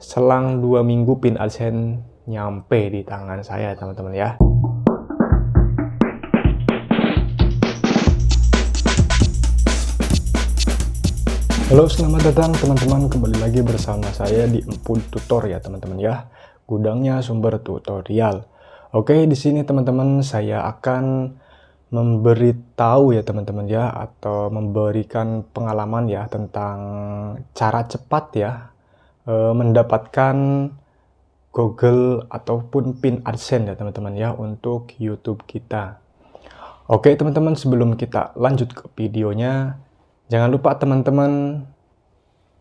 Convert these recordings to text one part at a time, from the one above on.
selang 2 minggu pin AdSense nyampe di tangan saya teman-teman ya. Halo, selamat datang teman-teman, kembali lagi bersama saya di Empun Tutor ya teman-teman ya. Gudangnya sumber tutorial. Oke, di sini teman-teman saya akan memberitahu ya teman-teman ya, atau memberikan pengalaman ya tentang cara cepat ya mendapatkan Google ataupun pin AdSense ya teman-teman ya untuk YouTube kita. Oke teman-teman, sebelum kita lanjut ke videonya, jangan lupa teman-teman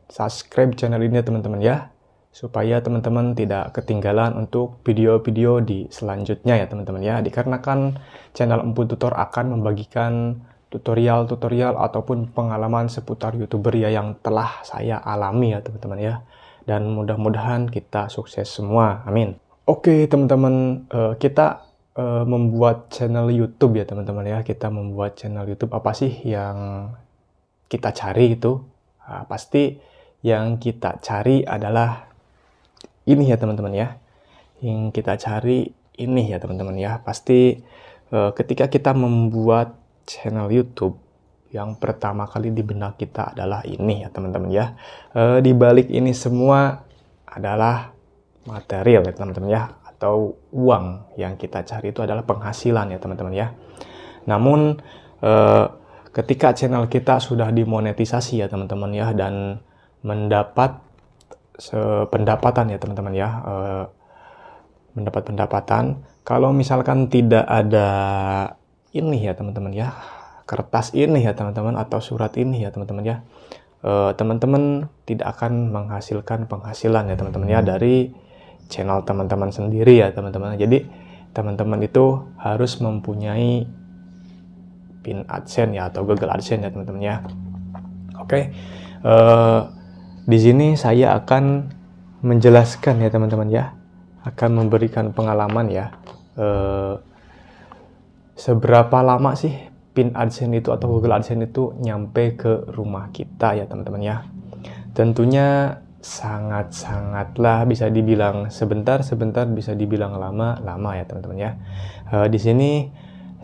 subscribe channel ini ya teman-teman ya, supaya teman-teman tidak ketinggalan untuk video-video di selanjutnya ya teman-teman ya. Dikarenakan channel Empun Tutor akan membagikan tutorial-tutorial ataupun pengalaman seputar YouTuber ya yang telah saya alami ya teman-teman ya. Dan mudah-mudahan kita sukses semua, amin. Oke teman-teman, kita membuat channel YouTube ya teman-teman ya. Kita membuat channel YouTube, apa sih yang kita cari itu? Nah, pasti yang kita cari adalah ini ya teman-teman ya. Yang kita cari ini ya teman-teman ya. Pasti ketika kita membuat channel YouTube, yang pertama kali di benak kita adalah ini ya teman-teman ya. Di balik ini semua adalah material ya teman-teman ya, atau uang. Yang kita cari itu adalah penghasilan ya teman-teman ya. Namun ketika channel kita sudah dimonetisasi ya teman-teman ya, dan mendapat pendapatan ya teman-teman ya, mendapat pendapatan, kalau misalkan tidak ada ini ya teman-teman ya, kertas ini ya teman-teman, atau surat ini ya teman-teman ya, teman-teman tidak akan menghasilkan penghasilan ya teman-teman ya dari channel teman-teman sendiri ya teman-teman. Jadi teman-teman itu harus mempunyai pin AdSense ya, atau Google AdSense ya teman-teman ya. Oke, di sini saya akan menjelaskan ya teman-teman ya, akan memberikan pengalaman ya, seberapa lama sih pin AdSense itu atau Google AdSense itu nyampe ke rumah kita ya teman-teman ya. Tentunya sangat-sangatlah bisa dibilang sebentar, bisa dibilang lama ya teman-teman ya. Di sini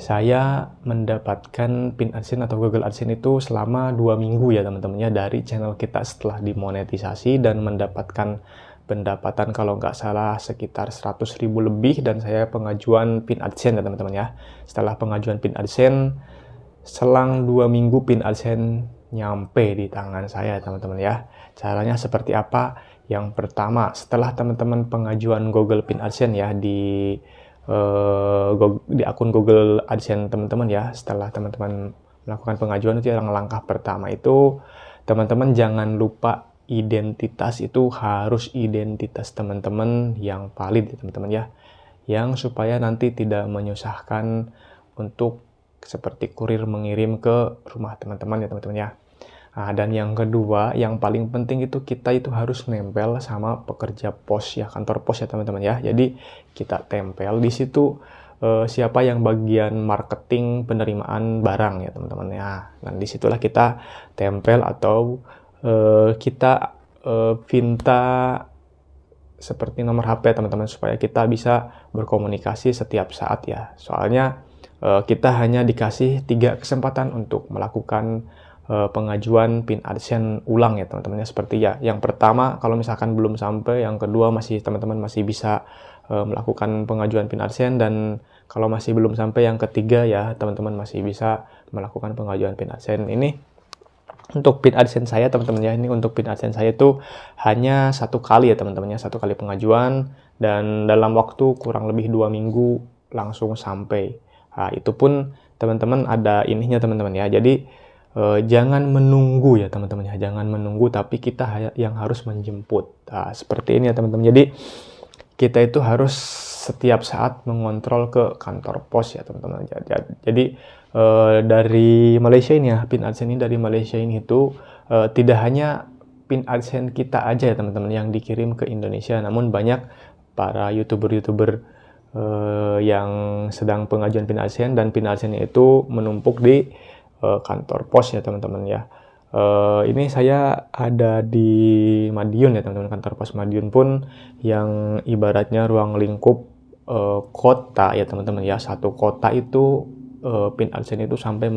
saya mendapatkan pin AdSense atau Google AdSense itu selama 2 minggu ya teman-teman ya, dari channel kita setelah dimonetisasi, dan mendapatkan pendapatan kalau nggak salah sekitar 100.000 lebih, dan saya pengajuan pin AdSense ya teman-teman ya. Setelah pengajuan pin AdSense, selang 2 minggu pin AdSense nyampe di tangan saya teman-teman ya. Caranya seperti apa? Yang pertama, setelah teman-teman pengajuan Google pin AdSense ya di akun Google AdSense teman-teman ya, setelah teman-teman melakukan pengajuan, itu yang langkah pertama itu teman-teman jangan lupa identitas itu harus identitas teman-teman yang valid ya teman-teman ya, yang supaya nanti tidak menyusahkan untuk seperti kurir mengirim ke rumah teman-teman ya teman-teman ya. Nah, dan yang kedua, yang paling penting itu kita itu harus nempel sama pekerja pos ya, kantor pos ya teman-teman ya. Jadi kita tempel di situ siapa yang bagian marketing penerimaan barang ya teman-teman ya. Dan disitulah kita tempel, atau kita minta seperti nomor HP teman-teman, supaya kita bisa berkomunikasi setiap saat ya. Soalnya kita hanya dikasih 3 kesempatan untuk melakukan pengajuan pin AdSense ulang ya teman-teman ya. Seperti ya, yang pertama kalau misalkan belum sampai, yang kedua masih teman-teman masih bisa melakukan pengajuan pin AdSense, dan kalau masih belum sampai yang ketiga ya teman-teman masih bisa melakukan pengajuan pin AdSense. Ini untuk pin AdSense saya teman-teman ya, ini untuk pin AdSense saya itu hanya 1 kali ya teman-teman ya, 1 kali pengajuan, dan dalam waktu kurang lebih 2 minggu langsung sampai. Nah, itu pun teman-teman ada ininya teman-teman ya. Jadi jangan menunggu ya teman-teman ya, jangan menunggu, tapi kita yang harus menjemput. Nah, seperti ini ya teman-teman. Jadi kita itu harus setiap saat mengontrol ke kantor pos ya teman-teman. Jadi dari Malaysia ini ya, pin AdSense ini dari Malaysia ini itu tidak hanya pin AdSense kita aja ya teman-teman yang dikirim ke Indonesia, namun banyak para YouTuber yang sedang pengajuan pin AdSense, dan pin AdSense itu menumpuk di kantor pos ya teman-teman ya. Ini saya ada di Madiun ya teman-teman, kantor pos Madiun pun yang ibaratnya ruang lingkup kota ya teman-teman ya. Satu kota itu pin AdSense itu sampai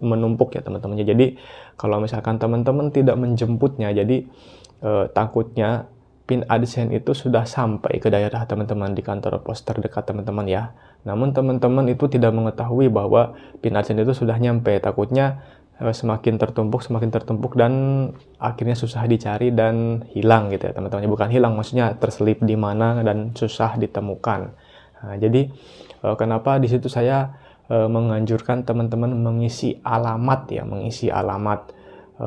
menumpuk ya teman-teman. Jadi kalau misalkan teman-teman tidak menjemputnya, jadi takutnya pin AdSense itu sudah sampai ke daerah teman-teman di kantor pos terdekat teman-teman ya. Namun teman-teman itu tidak mengetahui bahwa pin AdSense itu sudah nyampe. Takutnya semakin tertumpuk dan akhirnya susah dicari dan hilang gitu ya teman-teman. Bukan hilang, maksudnya terselip di mana dan susah ditemukan. Nah, jadi kenapa di situ saya menganjurkan teman-teman mengisi alamat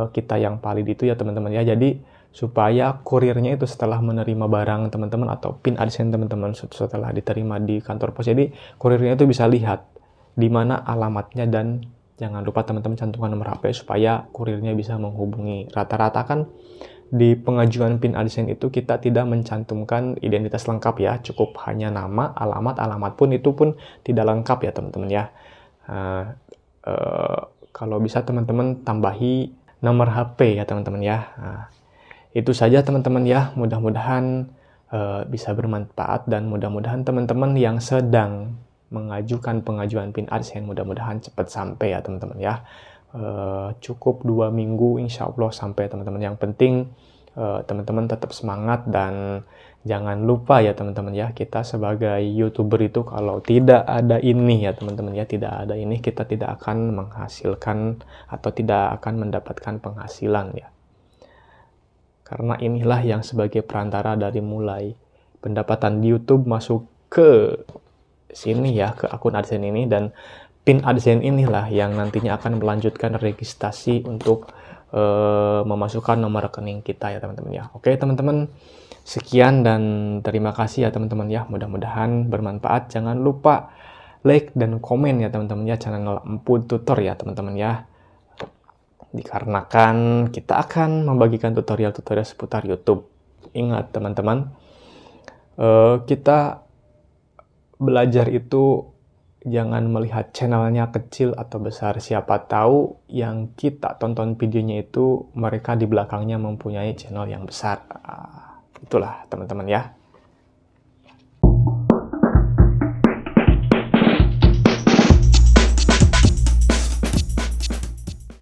kita yang valid itu ya teman-teman ya. Jadi supaya kurirnya itu setelah menerima barang teman-teman atau pin AdSense teman-teman setelah diterima di kantor pos, jadi kurirnya itu bisa lihat di mana alamatnya dan jangan lupa teman-teman cantumkan nomor HP supaya kurirnya bisa menghubungi. Rata-rata kan di pengajuan PIN AdSense itu kita tidak mencantumkan identitas lengkap ya, cukup hanya nama, alamat pun itu pun tidak lengkap ya teman-teman ya. Kalau bisa teman-teman tambahi nomor HP ya teman-teman ya. Itu saja teman-teman ya, mudah-mudahan bisa bermanfaat dan mudah-mudahan teman-teman yang sedang mengajukan pengajuan PIN AdSense mudah-mudahan cepat sampai ya teman-teman ya. Cukup 2 minggu insya Allah sampai teman-teman. Yang penting teman-teman tetap semangat dan jangan lupa ya teman-teman ya, kita sebagai YouTuber itu kalau tidak ada ini ya teman-teman ya, tidak ada ini kita tidak akan menghasilkan atau tidak akan mendapatkan penghasilan ya. Karena inilah yang sebagai perantara dari mulai pendapatan di YouTube masuk ke sini ya, ke akun AdSense ini, dan PIN AdSense inilah yang nantinya akan melanjutkan registrasi untuk memasukkan nomor rekening kita ya teman-teman ya. Oke teman-teman, sekian dan terima kasih ya teman-teman ya. Mudah-mudahan bermanfaat. Jangan lupa like dan komen ya teman-teman ya channel Empu Tutor ya teman-teman ya. Dikarenakan kita akan membagikan tutorial-tutorial seputar YouTube. Ingat teman-teman, kita belajar itu jangan melihat channelnya kecil atau besar. Siapa tahu yang kita tonton videonya itu mereka di belakangnya mempunyai channel yang besar. Itulah teman-teman ya.